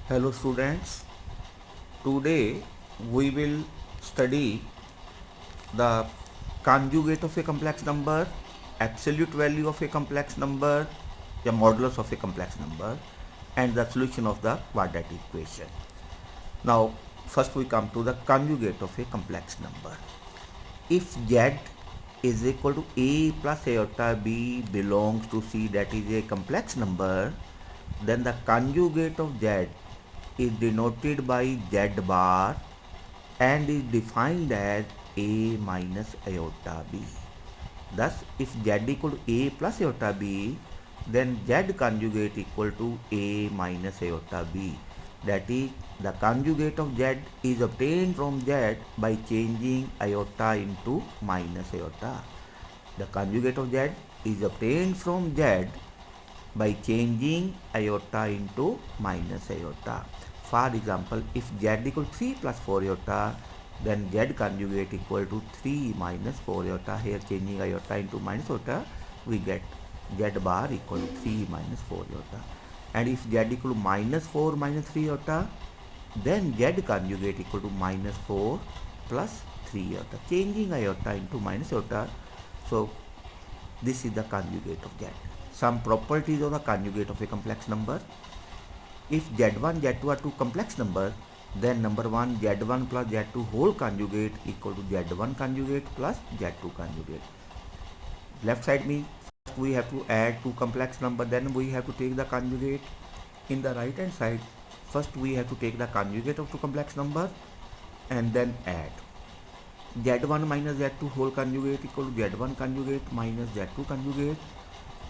Hello students, today we will study the conjugate of a complex number, absolute value of a complex number, the modulus of a complex number and the solution of the quadratic equation. Now first we come to the conjugate of a complex number. If Z is equal to A plus iota B belongs to C, that is a complex number, then the conjugate of Z is denoted by Z bar and is defined as A minus iota B. Thus, if Z equal to A plus iota B, then Z conjugate equal to A minus iota B. That is, the conjugate of Z is obtained from Z by changing iota into minus iota. The conjugate of Z is obtained from Z by changing iota into minus iota. For example, if Z equal to 3 plus 4 iota, then Z conjugate equal to 3 minus 4 iota. Here changing iota into minus iota, we get Z bar equal to 3 minus 4 iota. And if Z equal to minus 4 minus 3 iota, then Z conjugate equal to minus 4 plus 3 iota. Changing iota into minus iota. So this is the conjugate of Z. Some properties of the conjugate of a complex number. If Z1, Z2 are two complex numbers, then number 1 Z1 plus Z2 whole conjugate equal to Z1 conjugate plus Z2 conjugate. Left side means first we have to add two complex number, then we have to take the conjugate. In the right hand side, first we have to take the conjugate of two complex number and then add. Z1 minus Z2 whole conjugate equal to Z1 conjugate minus Z2 conjugate.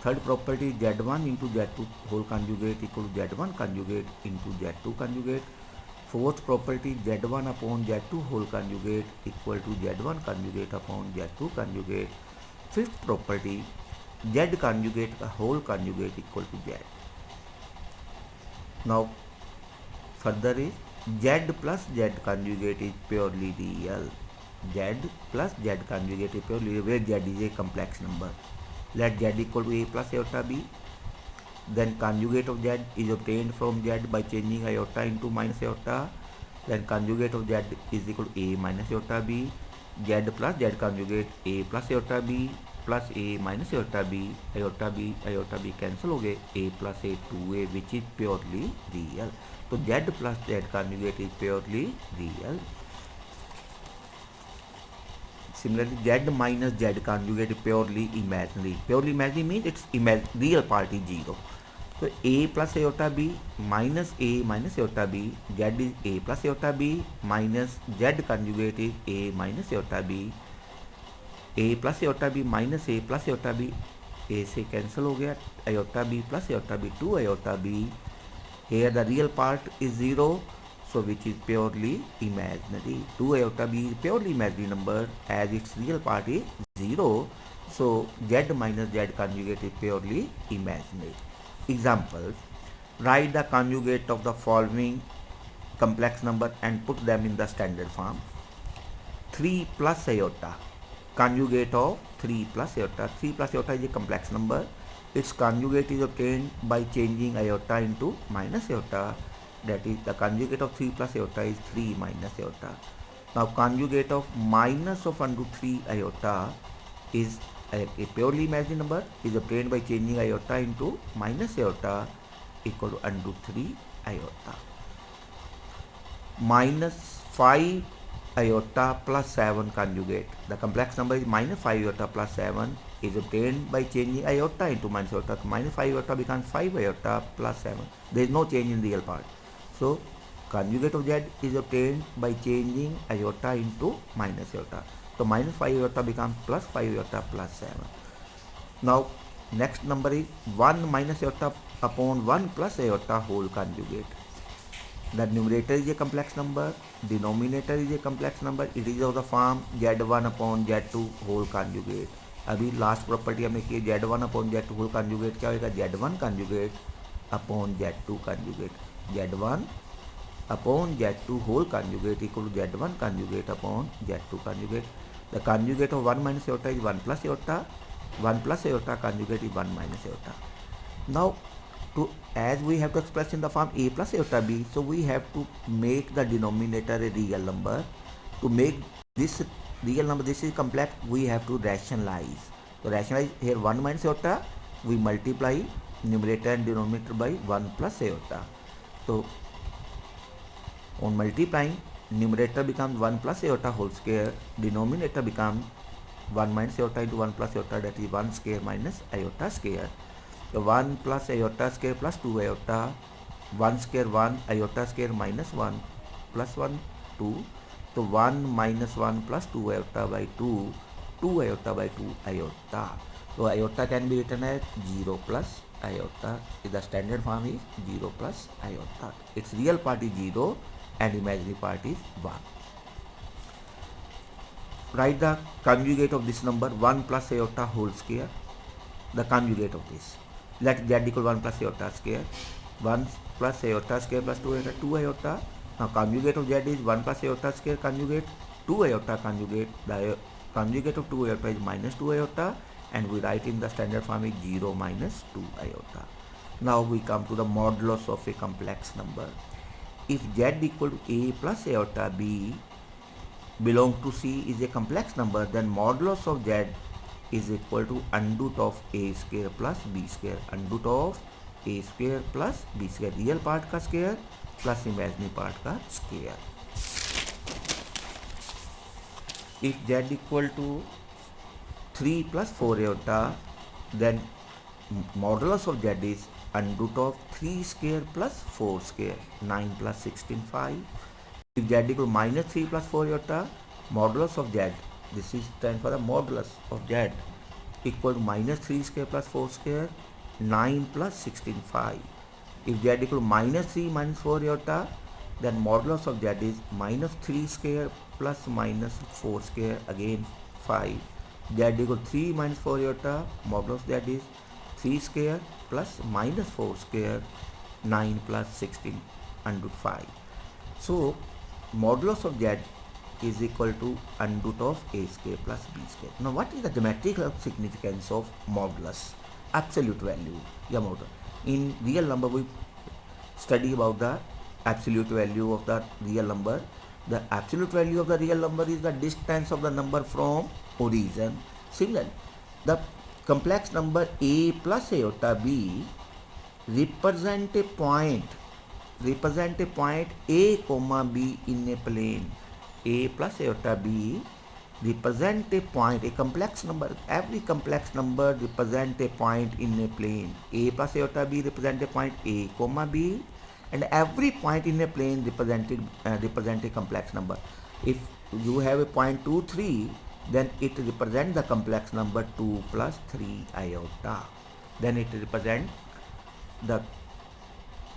Third property, Z1 into Z2 whole conjugate equal to Z1 conjugate into Z2 conjugate. Fourth property, Z1 upon Z2 whole conjugate equal to Z1 conjugate upon Z2 conjugate. Fifth property, Z conjugate whole conjugate equal to Z. Now further is Z plus Z conjugate is purely real. Z plus Z conjugate is purely real, where Z is a complex number. Let Z equal to A plus iota B. Then conjugate of Z is obtained from Z by changing iota into minus iota. Then conjugate of Z is equal to A minus iota B. Z plus Z conjugate A plus iota B plus A minus iota B. Iota B cancel हो गए. A plus A 2A which is purely real. So Z plus Z conjugate is purely real. Similarly, Z minus Z conjugate is purely imaginary. Purely imaginary means its real part is 0. So A plus iota B minus A minus iota B, Z is A plus iota B minus Z conjugate is A minus iota B. A plus iota B minus A plus iota B, A से cancel हो गया. Iota B plus iota B 2 iota B. Here the real part is 0. So which is purely imaginary. 2 iota B is purely imaginary number as its real part is 0. So Z minus Z conjugate is purely imaginary. Examples: write the conjugate of the following complex number and put them in the standard form. 3 plus iota, conjugate of 3 plus iota. 3 plus iota is a complex number. Its conjugate is obtained by changing iota into minus iota. That is, the conjugate of 3 plus iota is 3 minus iota. Now conjugate of minus of under 3 iota is a purely imaginary number, is obtained by changing iota into minus iota equal to under 3 iota. Minus 5 iota plus 7 conjugate. The complex number is minus 5 iota plus 7 is obtained by changing iota into minus iota. So minus 5 iota becomes 5 iota plus 7. There is no change in real part. So conjugate of Z is obtained by changing iota into minus iota. So minus 5 iota becomes plus 5 iota plus 7. Now next number is 1 minus iota upon 1 plus iota whole conjugate. The numerator is a complex number, denominator is a complex number. It is of the form Z1 upon Z2 whole conjugate. अभी last property हमने की Z1 upon Z2 whole conjugate क्या होगा, Z1 conjugate upon Z2 conjugate. Z1 upon Z2 whole conjugate equal to Z1 conjugate upon Z2 conjugate. The conjugate of 1 minus iota is 1 plus iota. 1 plus iota conjugate is 1 minus iota. Now to, as we have to express in the form a plus iota b, so we have to make the denominator a real number. To make this real number, this is complex, we have to rationalize. So rationalize here 1 minus iota, we multiply numerator and denominator by 1 plus iota. So on multiplying, numerator becomes 1 plus iota whole square, denominator becomes 1 minus iota into 1 plus iota, that is 1 square minus iota square. So 1 plus iota square plus 2 iota, 1 square 1, iota square minus 1, plus 1 2. So 1 minus 1 plus 2 iota by 2, 2 iota by 2 iota. So iota can be written as 0 plus iota. The standard form is 0 plus iota. Its real part is 0 and imaginary part is 1. Write the conjugate of this number 1 plus iota whole square. The conjugate of this. Let z equal 1 plus iota square. 1 plus iota square plus 2 iota, 2 iota. Now conjugate of z is 1 plus iota square conjugate, 2 iota conjugate. The conjugate of 2 iota is minus 2 iota, and we write in the standard form is 0 minus 2 iota. Now we come to the modulus of a complex number. If z equal to a plus iota b belong to C is a complex number, then modulus of z is equal to under root of a square plus b square. Under root of a square plus b square, real part का square plus imaginary part का square. If z equal to 3 plus 4 iota, then modulus of z is under root of 3 square plus 4 square, 9 plus 16, 5. If z equal to minus 3 plus 4 iota, modulus of z, this is stands for the modulus of z, equal to minus 3 square plus 4 square, 9 plus 16, 5. If z equal to minus 3 minus 4 iota, then modulus of z is minus 3 square plus minus 4 square, again 5. Z equal to 3 minus 4 iota, modulus of z is 3 square plus minus 4 square, 9 plus 16 under root 5. So modulus of z is equal to under root of a square plus b square. Now what is the geometrical significance of modulus? Absolute value, yeah, modulus. In real number we study about the absolute value of the real number. The absolute value of the real number is the distance of the number from origin. Similarly, the complex number a plus iota b represent a point a comma b in a plane. A plus iota b represent a point, a complex number. Every complex number represent a point in a plane. A plus iota b represent a point a comma b, and every point in a plane represent a complex number. If you have a point 2 3, then it represent the complex number 2 plus 3 iota. Then it represent the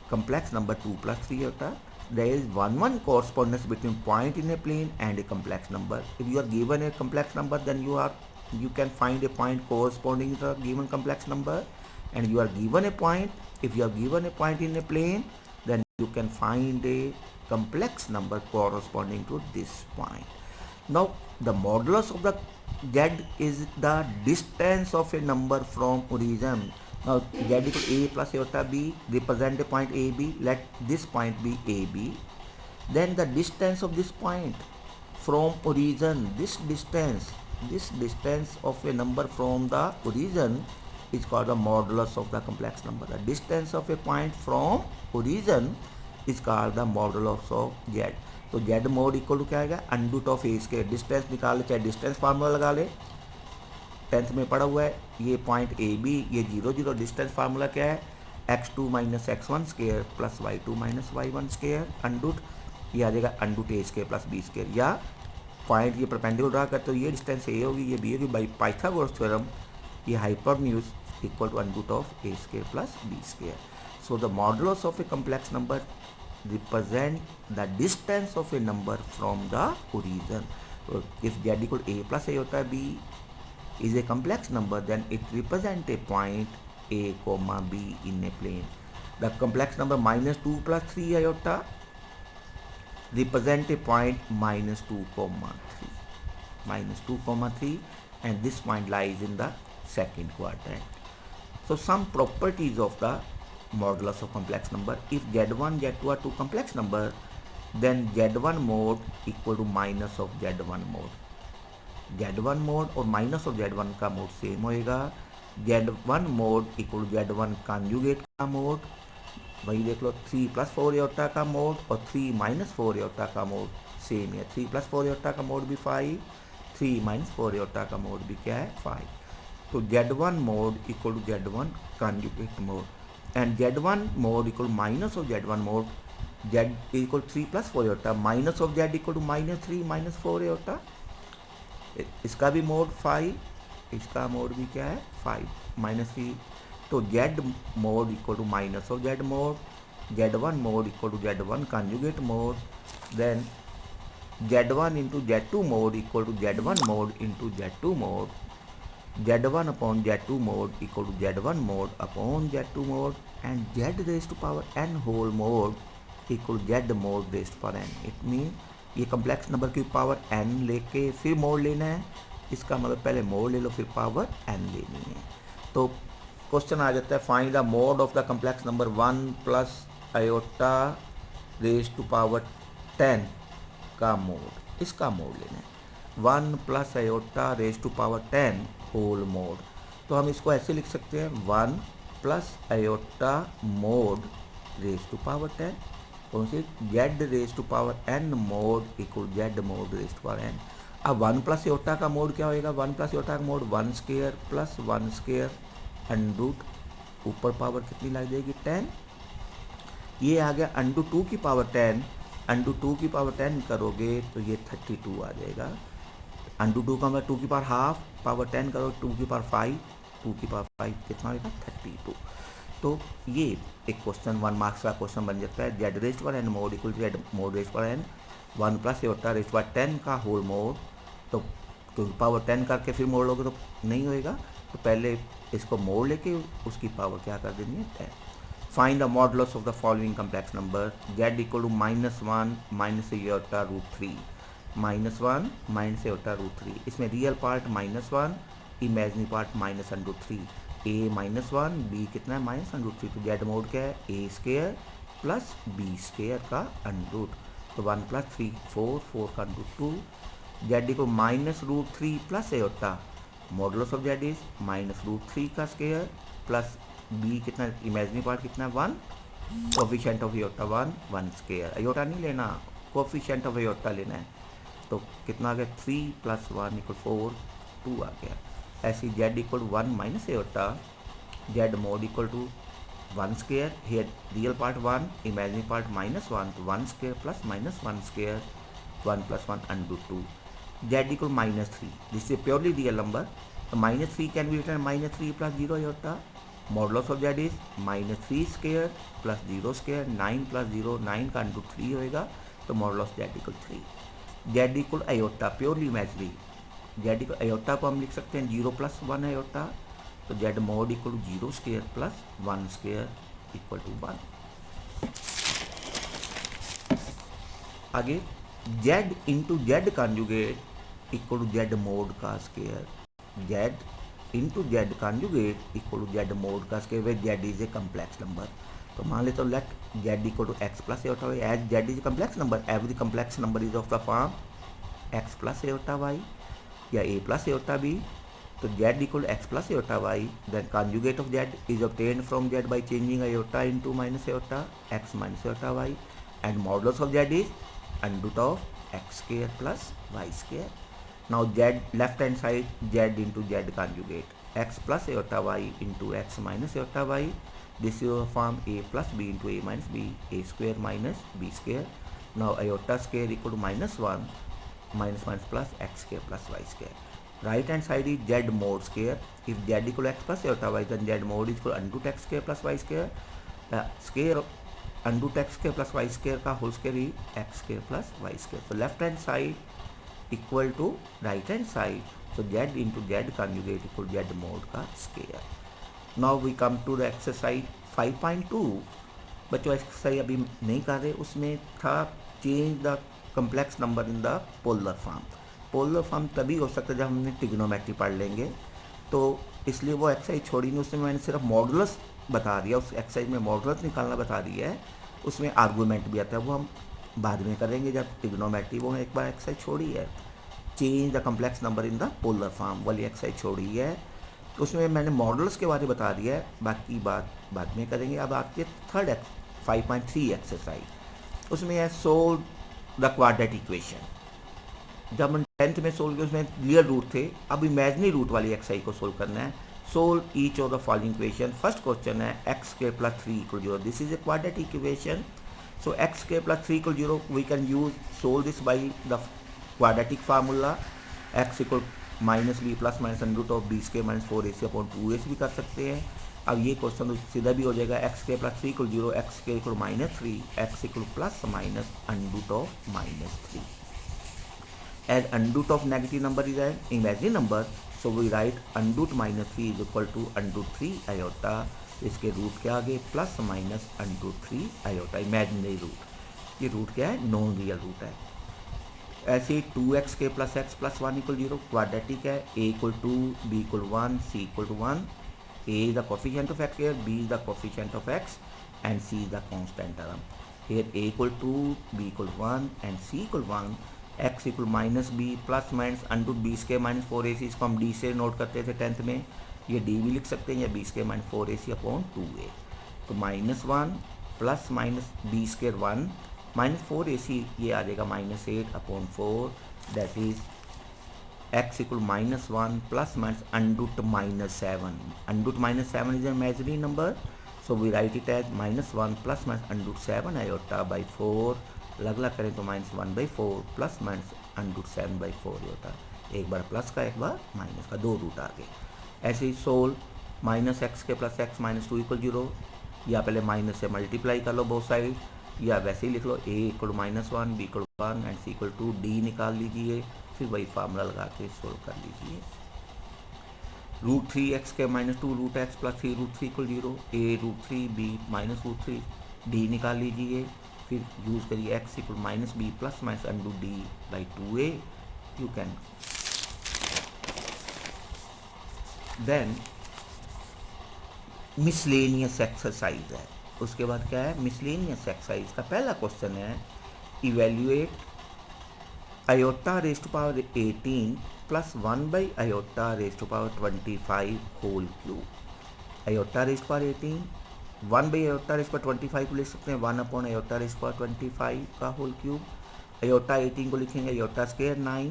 complex number 2 plus 3 iota. There is 1 correspondence between point in a plane and a complex number. If you are given a complex number, then you can find a point corresponding to the given complex number, and you are given a point. If you are given a point in a plane, then you can find a complex number corresponding to this point. Now the modulus of the z is the distance of a number from origin. Now z equal to a plus iota b represent a point AB. Let this point be AB. Then the distance of this point from origin, this distance of a number from the origin is called the modulus of the complex number. The distance of a point from origin is called the modulus of z. तो z mod equal to क्या आएगा, under root of a square. Distance निकाले, चाहे distance formula लगा ले, 10th में पढ़ा हुआ है. ये पॉइंट ए बी, ये 0 0. डिस्टेंस फार्मूला क्या है, x2 minus x1 square plus y2 minus y1 square under root. ये आ जाएगा under root a square plus b square. या पॉइंट ये परपेंडिकुलर ड्रा करते हो, ये डिस्टेंस ए होगी, ये बी होगी. बाई पाइथागोरस थ्योरम ये hypotenuse equal to under root of a square plus b square. So the modulus of a complex number represent the distance of a number from the origin. So if z equal to a plus iota b is a complex number, then it represent a point a comma b in a plane. The complex number minus 2 plus 3 iota represent a point minus 2 comma 3, and this point lies in the second quadrant. So some properties of the modulus of complex number. If Z1, Z2 are two complex number, then Z1 mod equal to minus of Z1 mod. Z1 mod और minus of Z1 का mod same होएगा. Z1 mod equal to Z1 conjugate का mod. वही देख लो 3 plus 4 iota का mod और 3 minus 4 iota का मोड सेम है. 3 प्लस 4 एयोटा का मोड भी 5, 3 माइनस 4 एयोटा का मोड भी क्या है 5. तो Z1 mod equal to Z1 conjugate mod and Z1 mod equal minus of Z1 mod. Z equal 3 plus 4 iota minus of Z equal to minus 3 minus 4 iota. इसका भी mode 5, इसका mode भी क्या है 5 माइनस 3. तो Z mod equal to minus of Z mod. Z1 mod equal to Z1 conjugate mod. Then Z1 into Z2 mod equal to Z1 mod into Z2 mod. Z1 upon Z2 mod equal to Z1 mod upon Z2 mod and Z raise to power n whole mod equal to Z mod raise to power n. It mean ये complex number की power n लेके फिर mode लेना है. इसका मतलब पहले mode ले लो फिर पावर n लेनी है. तो क्वेश्चन आ जाता है find the mod of the complex number 1 plus iota raise to power 10 का मोड. इसका मोड लेना है 1 plus iota raise to power 10 whole mod. तो हम इसको ऐसे लिख सकते हैं 1 plus iota mod raise to power 10 कौन सी Z raise to power n mod equal Z mod raise to power n. अब 1 प्लस एयोटा का मोड क्या होएगा 1 प्लस एयोटा का mode 1 square plus 1 square under root ऊपर पावर कितनी लग जाएगी 10. ये आ गया अंडू 2 की पावर 10. अंडू 2 की पावर 10 करोगे तो ये 32 आ जाएगा. अंडू 2 का मतलब 2 की पावर हाफ पावर 10 करो 2 की पावर 5 2 की पावर 5 कितना होगा 32. तो ये एक क्वेश्चन 1 मार्क्स का क्वेश्चन बन जाता है. Z रेज पर n mod equal to Z mod raise पर n 1 प्लस एयोटा रेज पर 10 का होल मोड. तो क्योंकि पावर 10 करके फिर मोड़ लोगे तो नहीं होएगा. तो पहले इसको मोड़ लेके उसकी पावर क्या कर देनी है 10. Find the modulus of the following complex number. Z equal to -1 minus iota root 3 -1 minus iota root 3. इसमें real part -1 imaginary part minus under 3. a -1 b कितना है माइनस अंडर 3. तो Z मोड क्या है a square plus b square का under. तो 1 plus 3 4 का under 2. Z को -√3 plus aorta modulus of Z is -√3 का स्क्वायर प्लस b कितना इमेजनी पार्ट कितना है 1. Coefficient of aorta 1 square. Aorta नहीं लेना कोफिशिएंट ऑफ एयोटा लेना है. तो कितना आ गया 3 प्लस 1 इक्वल 4 2 आ गया. ऐसी Z equal to 1 minus iota Z mod equal to 1 square. Here real part 1 imaginary part -1 तो 1 square plus -1 square 1 plus 1 under 2. Z equal -3 this is purely real number. तो -3 can be written -3 plus 0 iota. Modulus of Z is -3 square plus 0 square 9 plus 0 9 का under 3 होएगा. तो modulus Z equal 3. Z equal iota purely imaginary. Z को iota को हम लिख सकते हैं 0 प्लस 1 एयोटा. तो Z mod equal to 0 square plus 1 square equal to 1. आगे Z into Z conjugate equal to Z mod का square. Z into Z conjugate equal to Z mod का square where Z is a complex number. तो मान लेते हो let Z equal to x plus iota y as Z is a complex number. Every complex number is of the form x plus iota y या a plus iota b. तो Z equal x plus iota y. Then conjugate of Z is obtained from Z by changing iota into minus iota x minus iota y and modulus of Z is under of x square plus y square. Now Z left hand side Z into Z conjugate x plus iota y into x minus iota y. This is form a plus b into a minus b a square minus b square. Now iota square equal to -1 minus plus x square plus y square. Right hand side is Z mod square. If Z equal x plus iota y then Z mod is equal under x square plus y square. Square under x square plus y square का whole square is x square plus y square. So left hand side equal to right hand side. So Z into Z conjugate equal Z mod का square. Now we come to the exercise 5.2. बच्चों exercise अभी नहीं कर रहे. उसमें था change the complex number in the polar form. Polar form तभी हो सकता है जब हमने ट्रिग्नोमेट्री पढ़ लेंगे. तो इसलिए वो एक्सरसाइज छोड़ी नहीं. उसमें मैंने सिर्फ मॉडुलस बता रही है, उस एक्सरसाइज में मॉडुलस निकालना बता रही है, उसमें आर्गूमेंट भी आता है, वो हम बाद में करेंगे जब ट्रिग्नोमेट्री। वो एक बार एक्सरसाइज छोड़ी है, change the complex number in the polar form वाली एक्सरसाइज छोड़ी है, उसमें मैंने मॉडल्स के बारे में बता दिया है, बाकी बात बाद में करेंगे। अब आती है थर्ड 5.3 एक्सरसाइज, उसमें है सोल्व द क्वाड्रेटिक इक्वेशन। जब हम 10th में सोल्व किया उसमें रियल रूट थे, अब इमेजिनरी रूट वाली एक्सरसाइज को सोल्व करना है। Solve each of the following equation. First question है x square plus 3 equal 0, this is a quadratic equation, so x square plus 3 equal 0, we can use solve this by the quadratic formula, x equal minus b plus minus under root of b square minus 4ac upon 2ac भी कर सकते हैं। अब ये question तो सीधा भी हो जाएगा, x square plus 3 equal 0, x square equal minus 3, x equal plus minus under root of minus 3। As under root of negative number is an imaginary number, so we write under root minus 3 is equal to under root 3 iota, इसके root के आगे plus minus under root 3 iota, imaginary root. ये root क्या है? Non real root है। ऐसे ही 2x के plus x plus 1 equal 0 quadratic है, a equal 2, b equal 1, c equal to 1, a is the coefficient of x here, b is the coefficient of x and c is the constant term. Here a equal 2, b equal 1 and c equal 1, x equal minus b plus minus under b square minus 4ac, इसको हम d से note करते थे 10th में, ये d भी लिख सकते हैं या b square minus 4ac upon 2a। तो minus 1 plus minus b square 1 minus 4ac, ये आ जाएगा minus 8 upon 4, that is x इक्वल minus 1 plus minus under minus 7, under minus 7 is an imaginary number, so we write it as minus 1 plus minus under 7 iota by 4, अलग अलग करें तो minus 1 by 4 plus minus under 7 by 4 होता, एक बार plus का एक बार minus का, दो रूट आ गए। ऐसे ही सोल्व माइनस एक्स के प्लस एक्स माइनस 2 इक्वल 0, या पहले माइनस से मल्टीप्लाई कर लो बोथ साइड, या वैसे ही लिख लो a equal minus 1, b equal 1 and c equal 2, d निकाल लीजिए, फिर वही फार्मूला लगा के सोल्व कर लीजिए। रूट 3 एक्स के minus 2 root x plus 3 root 3 equal 0, a root 3 b minus root 3, d निकाल लीजिए, फिर यूज़ करिए x इक्वल minus b plus minus under d by 2a, you can then miscellaneous exercise है। उसके बाद क्या है? मिसलेनियस एक्सरसाइज का पहला क्वेश्चन है evaluate iota raise to power 18 plus 1 by iota raise to power 25 whole cube. Iota raise to power 18, 1 by iota raise to power 25 को लिख सकते हैं 1 upon iota raise to power 25 का होल क्यूब। आयोटा 18 को लिखेंगे iota square 9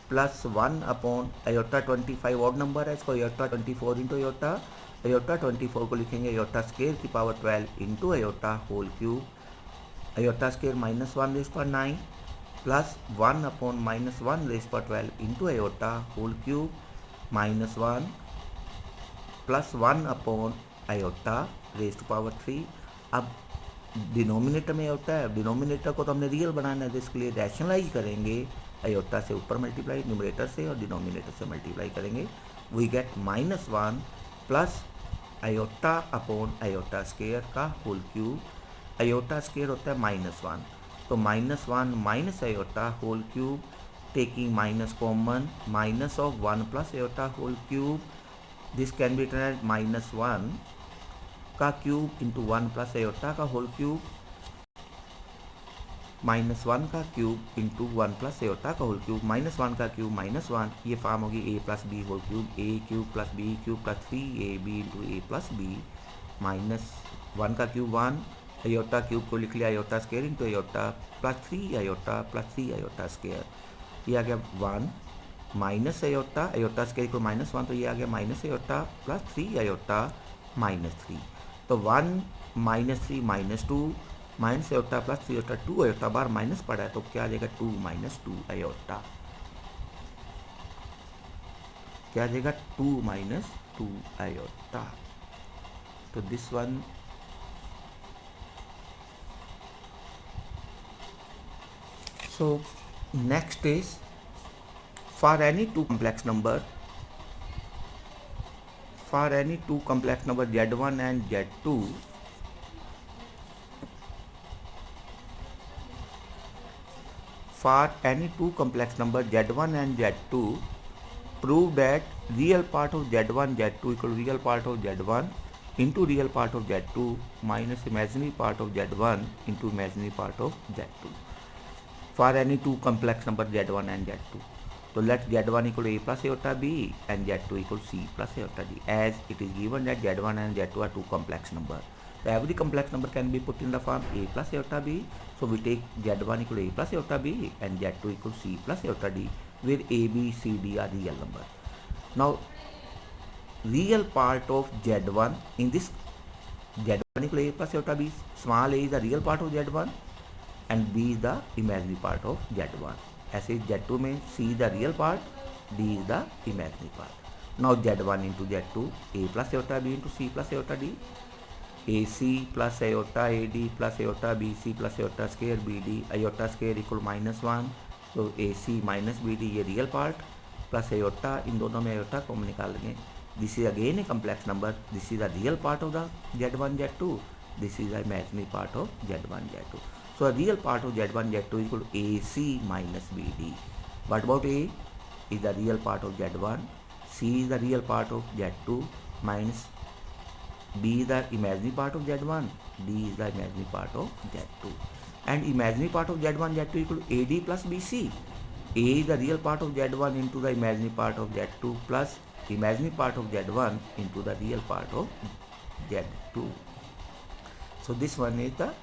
plus 1 upon iota 25 odd number है, इसको iota 24 into iota, iota 24 को लिखेंगे आयोटा स्क्वायर की power 12 into iota whole cube. Iota square minus 1 raise पर 9 प्लस 1 अपॉन माइनस 1 रेज़ पर 12 into iota whole cube, minus 1 plus 1 upon iota raise to power 3। अब denominator में होता है, denominator को तो हमने रियल बनाना है, इसके लिए रैशनलाइज करेंगे, आयोटा से ऊपर मल्टीप्लाई न्यूमरेटर से और डिनोमिनेटर से मल्टीप्लाई करेंगे, we get minus 1 plus iota upon iota square का होल क्यूब। आयोटा स्क्वायर होता है माइनस 1, तो minus 1 minus iota whole cube, taking minus common, minus of 1 plus iota whole cube, this can be written as minus 1 का cube into 1 plus iota का whole cube, minus 1 का cube into 1 plus iota का whole cube, minus 1 का cube minus 1, ये form होगी a plus b whole cube, a cube plus b cube plus 3ab into a plus b, minus 1 का cube 1, iota cube को लिख लिया iota square into iota plus 3 iota plus 3 iota square, ये आ गया 1 minus iota, iota square को minus 1, तो ये आ गया minus iota plus 3 iota minus 3, तो 1 minus 3 minus 2 minus iota plus 3 iota 2 iota बार माइनस पड़ा है, तो क्या आ जाएगा 2 माइनस 2 आयोटा, क्या आ जाएगा 2 माइनस 2 आयोटा। तो this one so next is for any two complex number z1 and z2, for any two complex number z1 and z2, prove that real part of z1 z2 equal real part of z1 into real part of z2 minus imaginary part of z1 into imaginary part of z2 for any two complex number z1 and z2. So let z1 equal to a plus iota b and z2 equal to c plus iota d, as it is given that z1 and z2 are two complex number. So every complex number can be put in the form a plus iota b. So we take z1 equal to a plus iota b and z2 equal to c plus iota d, where a, b, c, d are real number. Now real part of z1 in this z1 equal to a plus iota b, small a is the real part of z1 and b is the imaginary part of z1. ऐसे z2 में c is the real part, d is the imaginary part. Now z1 into z2, a plus iota b into c plus iota d, ac plus iota ad plus iota bc plus iota square bd, iota square equal minus 1. तो ac minus bd ये real part plus iota, इन दोनों में iota को हम निकालेंगे. This is again a complex number. This is the real part of the z1 z2. This is the imaginary part of z1 z2. So a real part of z1 z2 is equal to ac minus bd. What about a is the real part of z1, c is the real part of z2 minus b is the imaginary part of z1, d is the imaginary part of z2, and imaginary part of z1 z2 equal to ad plus bc. A is the real part of z1 into the imaginary part of z2 plus imaginary part of z1 into the real part of z2. So this one is the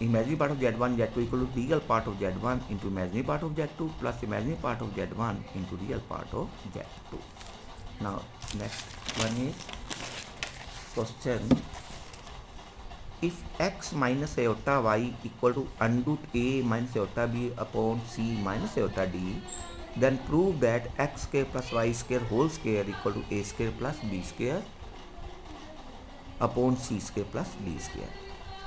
imaginary part of z1 z2 equal to real part of z1 into imaginary part of z2 plus imaginary part of z1 into real part of z2. Now next one is question: if x minus iota y equal to under a minus iota b upon c minus iota d, then prove that x square plus y square whole square equal to a square plus b square upon c square plus d square.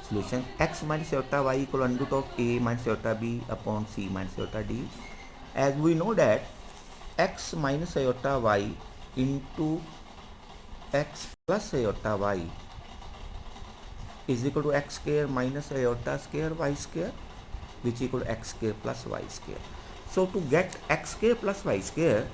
Solution: x minus iota y equal to under root of a minus iota b upon c minus iota d. As we know that x minus iota y into x plus iota y is equal to x square minus iota square y square, which equal to x square plus y square. So to get x square plus y square,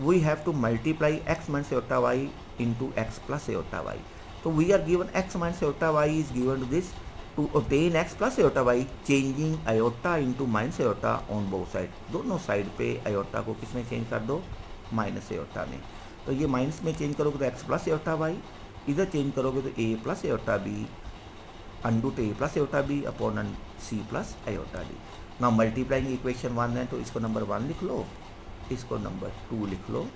we have to multiply x minus iota y into x plus iota y. So we are given x minus iota y is given to this. To obtain x plus iota y, changing iota into minus iota on both side, दोनों side पे iota को किस में change कर दो, minus iota में. तो ये माइनस में चेंज करोगे तो x प्लस iota y, इधर चेंज करोगे तो a plus iota b undo to a plus iota b upon c plus iota d. ना मल्टीप्लाइंग इक्वेशन 1 है तो इसको नंबर 1 लिख लो, इसको नंबर 2 लिख लो.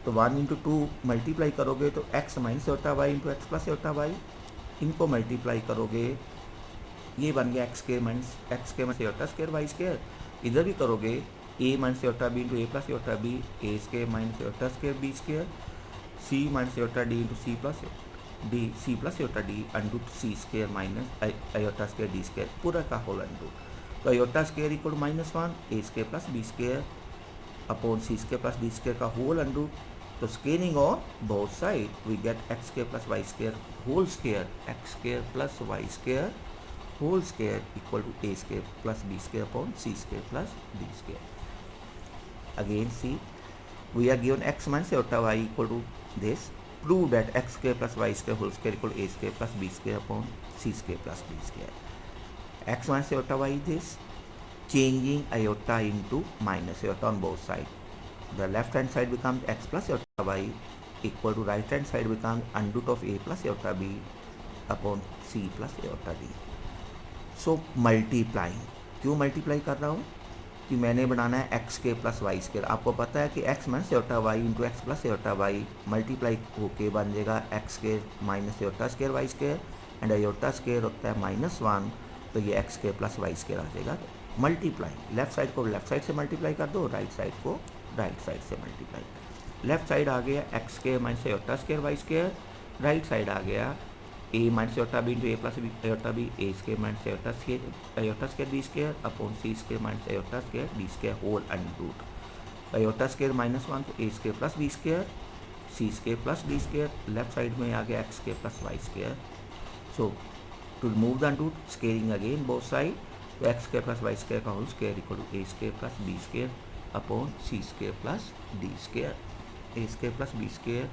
तो 1 इंटू 2 मल्टीप्लाई करोगे तो x minus iota y into x plus iota y, इनको मल्टीप्लाई करोगे ये बन गया एक्स के minus iota square y square. इधर भी करोगे a minus iota b into a plus iota b a square minus iota square b square, c minus iota d into c plus iota d under c square minus iota square d square, पूरा का whole under. तो iota square equal to minus 1 a square plus b square upon c square plus d square का whole under. तो scaling on both side we get x square plus y square whole square, x square plus y square whole square equal to a square plus b square upon c square plus d square. Again see, we are given x minus iota y equal to this. Prove that x square plus y square whole square equal to a square plus b square upon c square plus d square. X minus iota y is this, changing iota into minus iota on both sides. The left hand side becomes x plus iota y equal to right hand side becomes under root of a plus iota b upon c plus iota d. So multiplying, क्यों multiply कर रहा हूँ कि मैंने बनाना है x के plus y square. आपको पता है कि x minus iota y into x plus iota y multiply होके बन जाएगा एक्स के minus iota square y square and iota square होता है -1, तो ये एक्स के प्लस वाई स्क्वायर आ जाएगा. तो मल्टीप्लाई, लेफ्ट साइड को लेफ्ट साइड से मल्टीप्लाई कर दो, राइट साइड को राइट साइड से मल्टीप्लाई. लेफ्ट साइड आ गया एक्स के minus iota square y square, right side आ गया a minus iota b into a plus iota b a square minus iota square b square upon c square minus iota square d square whole under root. iota square -1 तो a square plus b square c square plus d square, left side में आ गया x square plus y square. So to remove the root, scaling again both side, तो x square plus y square का whole square equal to a square plus b square upon c square plus d square. a square plus b square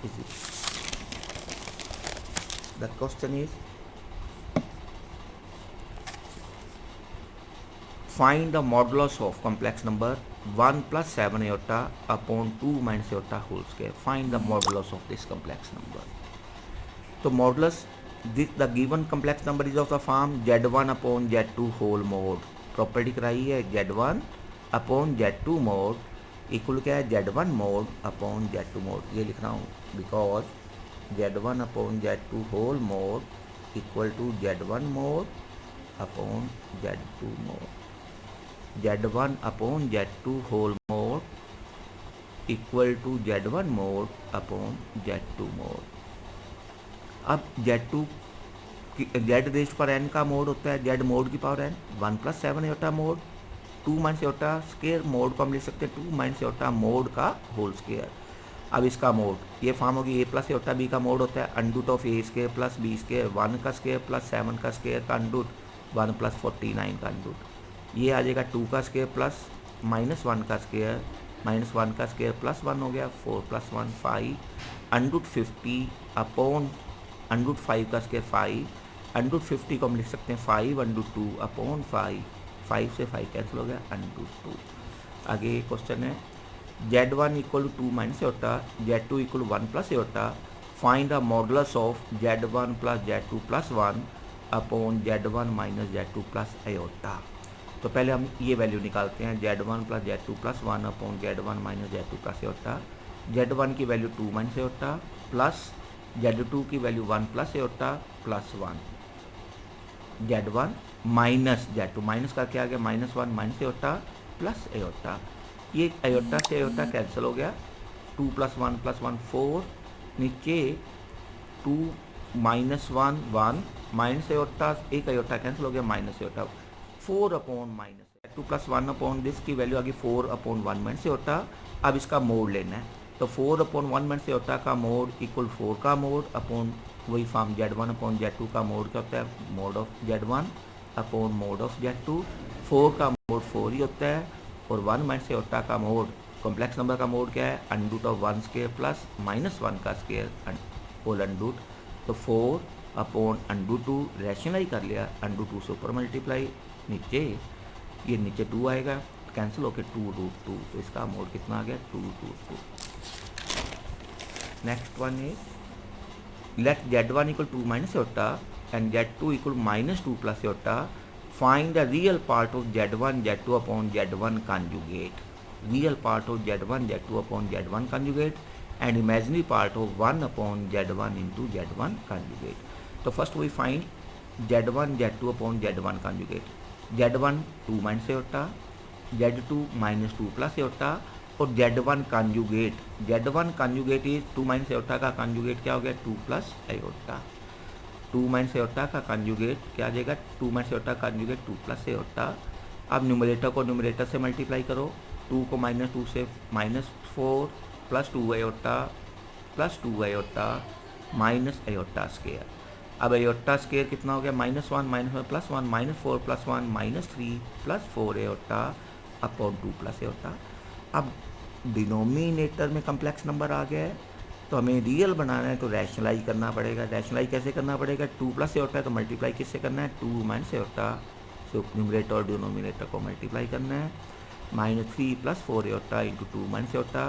is The question is, find the modulus of complex number 1 plus 7 iota upon 2 minus iota whole square. Find the modulus of this complex number. So modulus, the given complex number is of the form z1 upon z2 whole mod. Property कराई है z1 upon z2 mod equal क्या है z1 mod upon z2 mod. ये लिख रहा हूँ because z1 upon z2 whole mod equal to z1 mod upon z2 mod. z1 upon z2 whole mod equal to z1 mod upon z2 mod. अब z2 z raised पर n का mod होता है z mod की power n 1 plus 7 iota mod 2 minus iota square mod को हम लिख सकते हैं 2 माइनस योटा मोड का होल स्केयर. अब इसका मोड ये फॉर्म होगी ए प्लस योटा बी का मोड होता है under root of a square plus b square 1 का स्केयर प्लस 7 का स्केयर का अंडूट 1 प्लस 49 का अंडूट. ये आ जाएगा 2 का स्केयर प्लस माइनस 1 का स्केयर माइनस 1 का स्केयर प्लस 1 हो गया 4 प्लस 1 5 अंडूट 50 अपॉन अंडूट 5 का स्केयर 5 अंडूट 50 को हम लिख सकते हैं 5 अंडूट 2 अपॉन 5 से 5 कैंसिल हो गया अंडूट 2. आगे क्वेश्चन है z1 equal to 2 minus iota z2 equal to 1 plus iota find the modulus of z1 plus z2 plus 1 upon z1 minus z2 plus iota. तो पहले हम ये वैल्यू निकालते हैं z1 plus z2 plus 1 upon z1 minus z2 plus iota. z1 की value 2 minus iota plus z2 की value 1 plus iota plus 1 z1 minus z2 minus का क्या आ गया minus 1 minus iota plus iota. ये अयोटा से aorta cancel हो गया 2 plus 1 4 नीचे 2 माइनस 1 1 माइनस अयोटा एक अयोटा कैंसिल हो गया minus iota 4 upon minus 2 plus 1 upon this की वैल्यू आ गई 4 अपॉन 1 माइनस अयोटा. अब इसका मोड लेना है तो 4 अपॉन 1 माइनस अयोटा का मोड इक्वल 4 का मोड अपॉन वही फॉर्म z1 अपॉन z2 का मोड क्या होता है mode of z1 upon mode of z2. 4 का मोड 4 ही होता है और 1 माइनस अयोटा का मोड कॉम्प्लेक्स नंबर का मोड क्या है under root of 1 square plus minus 1 का स्केयर होल अंडूट. तो 4 अपॉन अंडूट 2 रैशनलाइज कर लिया अंडूट 2 से ऊपर मल्टीप्लाई नीचे ये नीचे 2 आएगा कैंसिल होकर 2√2 तो इसका मोड कितना आ गया 2√2. Next one is let z1 equal 2 minus iota and z2 equal minus 2 plus iota. Find the real part of z1 z2 upon z1 conjugate. Real part of z1 z2 upon z1 conjugate and imaginary part of 1 upon z1 into z1 conjugate. So first we find z1 z2 upon z1 conjugate. z1 2 minus iota z2 minus 2 plus iota और z1 conjugate is 2 minus iota का conjugate क्या हो गया 2 plus iota. 2 minus iota का conjugate क्या आ जाएगा 2 minus iota conjugate 2 plus iota. अब न्यूमरेटर को न्यूमरेटर से मल्टीप्लाई करो 2 को माइनस 2 से minus 4 plus 2 iota plus 2 iota minus iota square. अब अयोटा स्केयर कितना हो गया minus 1 minus 1 plus 1 minus 4 plus 1 minus 3 plus 4 iota upon 2 plus iota. अब डिनोमिनेटर में कम्प्लेक्स नंबर आ गया है तो हमें रियल बनाना है तो रैशनलाइज करना पड़ेगा. रैशनलाइज कैसे करना पड़ेगा 2 प्लस अयोटा है तो मल्टीप्लाई किससे करना है 2 माइनस अयोटा से न्यूमरेटर और डिनोमिनेटर को मल्टीप्लाई करना है. Minus 3 plus 4 iota into 2 minus iota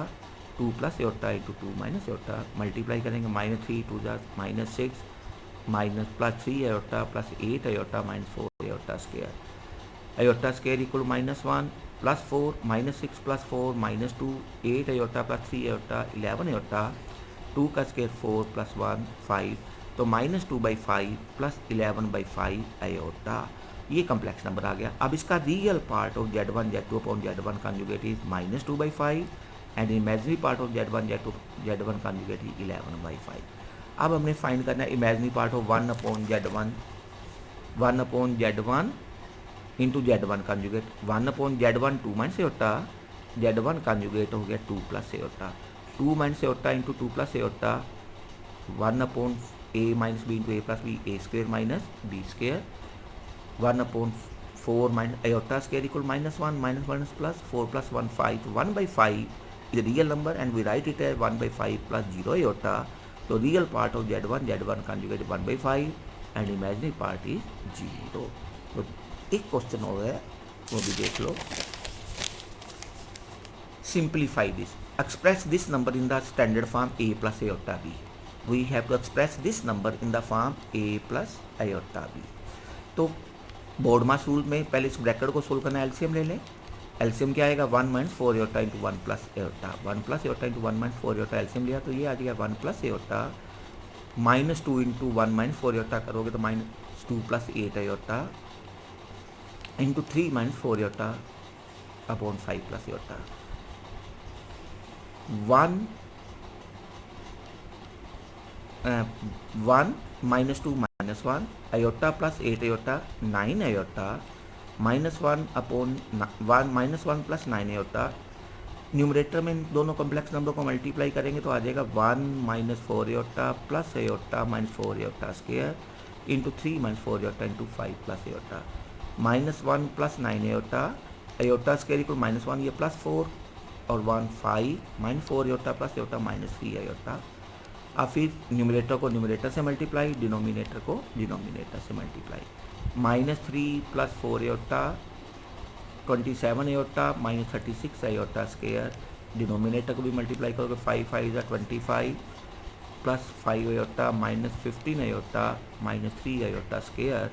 2 plus iota into 2 minus iota multiply करेंगे minus 3 2 minus 6 minus plus 3 iota plus 8 iota minus 4 iota square. Iota square equal minus 1 plus 4 minus 6 plus 4 minus 2 8 iota plus 3 iota 11 iota 2 का square 4 plus 1 5 तो minus 2/5 plus 11/5 aorta. ये complex number आ गया. अब इसका real part of z1 z2 upon z1 conjugate is minus 2/5 and imaginary part of z1 z1 conjugate is 11/5. अब हमने find करना है imaginary part of 1 upon z1 into z1 conjugate 1 upon z1 2 minus aorta z1 conjugate हो गया 2 plus iota 2 minus aorta into 2 plus iota 1 upon a minus b into a plus b a square minus b square 1 upon 4 minus iota square equal minus 1 minus minus plus 4 plus 1 5 तो 1/5 is real number and we write it as 1/5 plus 0 iota. So real part of Z1 conjugate 1/5 and imaginary part is 0. तो एक question हो गया, वो भी देख लो. Simplify this. Express this number in the standard form a plus iota b. We have to express this number in the form a plus iota b. तो board मास rule में पहले इस ब्रैकेट को सोल्व करना है, एलसीएम ले लें. LCM क्या आएगा 1 minus 4 aorta into 1 plus aorta. 1 plus aorta into 1 minus 4 aorta LCM लिया तो ये आ जाएगा 1 plus aorta minus 2 into 1 minus 4 aorta करोगे तो minus 2 plus 8 aorta into 3 minus 4 aorta upon 5 plus aorta. 1 minus 2 minus 1 iota plus 8 iota 9 iota minus 1 upon 1 minus 1 plus 9 iota. Numerator में इन दोनों complex number को मल्टीप्लाई करेंगे तो आ जाएगा 1 minus 4 iota plus iota minus 4 iota square into 3 minus 4 iota into 5 plus iota. Minus 1 plus 9 iota iota square equal minus 1 ये plus 4 और 1 5 minus 4 iota plus iota minus 3 iota. अब फिर न्यूमरेटर को numerator से मल्टीप्लाई, डिनोमिनेटर को denominator से multiply. Minus 3 plus 4 iota 27 iota minus 36 iota square. Denominator को भी मल्टीप्लाई करोगे 5 5 जा 25 plus 5 iota minus 15 iota minus 3 iota square.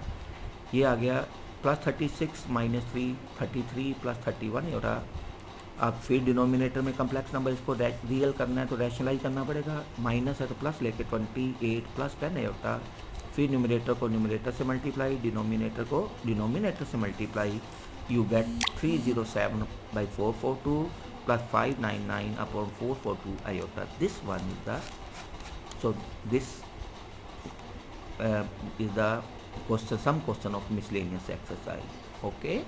ये आ गया प्लस 36 माइनस 3 33 प्लस 31 आयोटा. अब फिर डिनोमिनेटर में कम्प्लेक्स नंबर इसको रियल करना है तो रैशनलाइज करना पड़ेगा. माइनस है तो प्लस लेके 28 प्लस 10 आयोटा. फिर न्यूमरेटर को न्यूमरेटर से मल्टीप्लाई, डिनोमिनेटर को डिनोमिनेटर से multiply. You get 307/442 plus 599 upon 442 iota. This one is the so this is the question, some question of miscellaneous exercise. Okay.